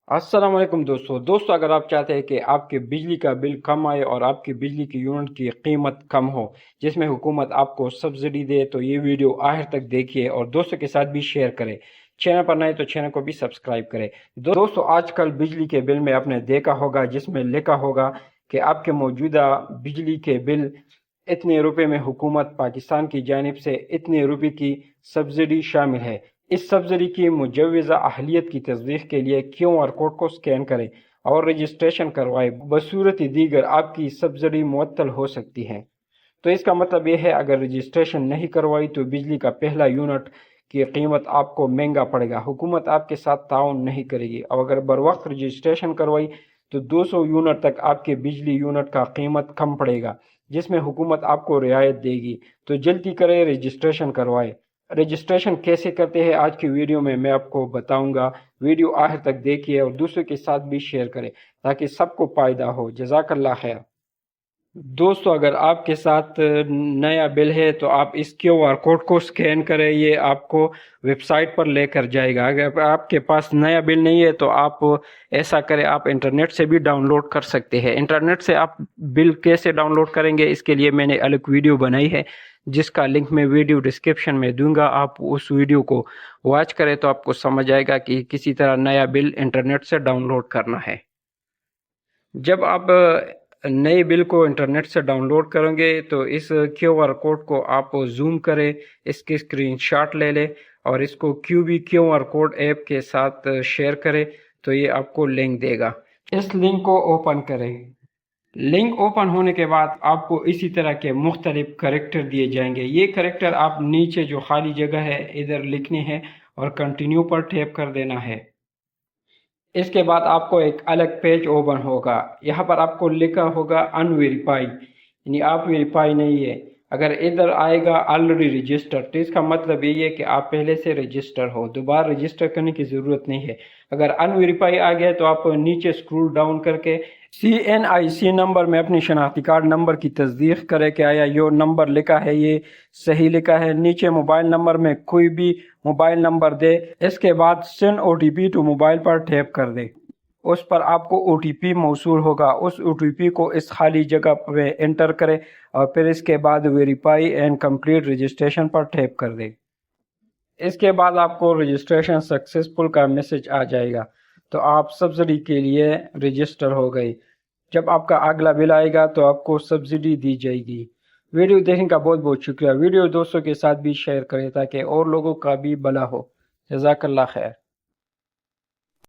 السلام علیکم دوستو اگر آپ چاہتے ہیں کہ آپ کے بجلی کا بل کم آئے اور آپ کی بجلی کی یونٹ کی قیمت کم ہو جس میں حکومت آپ کو سبسڈی دے تو یہ ویڈیو آخر تک دیکھیے اور دوستوں کے ساتھ بھی شیئر کریں۔ چینل پر نئے تو چینل کو بھی سبسکرائب کریں۔ دوستو آج کل بجلی کے بل میں آپ نے دیکھا ہوگا جس میں لکھا ہوگا کہ آپ کے موجودہ بجلی کے بل اتنے روپے میں حکومت پاکستان کی جانب سے اتنے روپے کی سبسڈی شامل ہے۔ اس سبسڈی کی مجوزہ اہلیت کی تصدیق کے لیے کیو آر کوڈ کو سکین کریں اور رجسٹریشن کروائیں۔ بصورت دیگر آپ کی سبسڈی معطل ہو سکتی ہے۔ تو اس کا مطلب یہ ہے اگر رجسٹریشن نہیں کروائی تو بجلی کا پہلا یونٹ کی قیمت آپ کو مہنگا پڑے گا۔ حکومت آپ کے ساتھ تعاون نہیں کرے گی اور اگر بر وقت رجسٹریشن کروائی تو 200 یونٹ تک آپ کے بجلی یونٹ کا قیمت کم پڑے گا جس میں حکومت آپ کو رعایت دے گی۔ تو جلدی کریں، رجسٹریشن کروائیں۔ رجسٹریشن کیسے کرتے ہیں آج کی ویڈیو میں آپ کو بتاؤں گا۔ ویڈیو آخر تک دیکھیے اور دوسروں کے ساتھ بھی شیئر کریں تاکہ سب کو فائدہ ہو۔ جزاک اللہ خیر۔ دوستو اگر آپ کے ساتھ نیا بل ہے تو آپ اس کیو آر کوڈ کو سکین کریں، یہ آپ کو ویب سائٹ پر لے کر جائے گا۔ اگر آپ کے پاس نیا بل نہیں ہے تو آپ ایسا کریں، آپ انٹرنیٹ سے بھی ڈاؤن لوڈ کر سکتے ہیں۔ انٹرنیٹ سے آپ بل کیسے ڈاؤن لوڈ کریں گے اس کے لیے میں نے الگ ویڈیو بنائی ہے جس کا لنک میں ویڈیو ڈسکرپشن میں دوں گا۔ آپ اس ویڈیو کو واچ کریں تو آپ کو سمجھ آئے گا کہ کسی طرح نیا بل انٹرنیٹ سے ڈاؤن لوڈ کرنا ہے۔ جب آپ نئے بل کو انٹرنیٹ سے ڈاؤن لوڈ کریں گے تو اس کیو آر کوڈ کو آپ زوم کریں، اس کی اسکرین شاٹ لے لیں اور اس کو کیو آر کوڈ ایپ کے ساتھ شیئر کریں تو یہ آپ کو لنک دے گا۔ اس لنک کو اوپن کریں۔ لنک اوپن ہونے کے بعد آپ کو اسی طرح کے مختلف کریکٹر دیے جائیں گے۔ یہ کریکٹر آپ نیچے جو خالی جگہ ہے ادھر لکھنے ہیں اور کنٹینیو پر ٹیپ کر دینا ہے۔ اس کے بعد آپ کو ایک الگ پیج اوپن ہوگا، یہاں پر آپ کو لکھا ہوگا ان ویریفائی، یعنی آپ ویریفائی نہیں ہے۔ اگر ادھر آئے گا آلریڈی رجسٹر تو اس کا مطلب یہ ہے کہ آپ پہلے سے رجسٹر ہو، دوبارہ رجسٹر کرنے کی ضرورت نہیں ہے۔ اگر ان ویریفائی آ گیا تو آپ نیچے سکرول ڈاؤن کر کے CNIC نمبر میں اپنی شناختی کارڈ نمبر کی تصدیق کرے کہ آیا یہ نمبر لکھا ہے یہ صحیح لکھا ہے۔ نیچے موبائل نمبر میں کوئی بھی موبائل نمبر دے، اس کے بعد سینڈ OTP ٹو موبائل پر ٹیپ کر دے۔ اس پر آپ کو OTP موصول ہوگا، اس OTP کو اس خالی جگہ پہ انٹر کرے اور پھر اس کے بعد ویریفائی اینڈ کمپلیٹ رجسٹریشن پر ٹیپ کر دے۔ اس کے بعد آپ کو رجسٹریشن سکسیسفل کا میسج آ جائے گا تو آپ سبسڈی کے لیے رجسٹر ہو گئی۔ جب آپ کا اگلا بل آئے گا تو آپ کو سبسڈی دی جائے گی۔ ویڈیو دیکھنے کا بہت بہت شکریہ۔ ویڈیو دوستوں کے ساتھ بھی شیئر کریں تاکہ اور لوگوں کا بھی بھلا ہو۔ جزاک اللہ خیر۔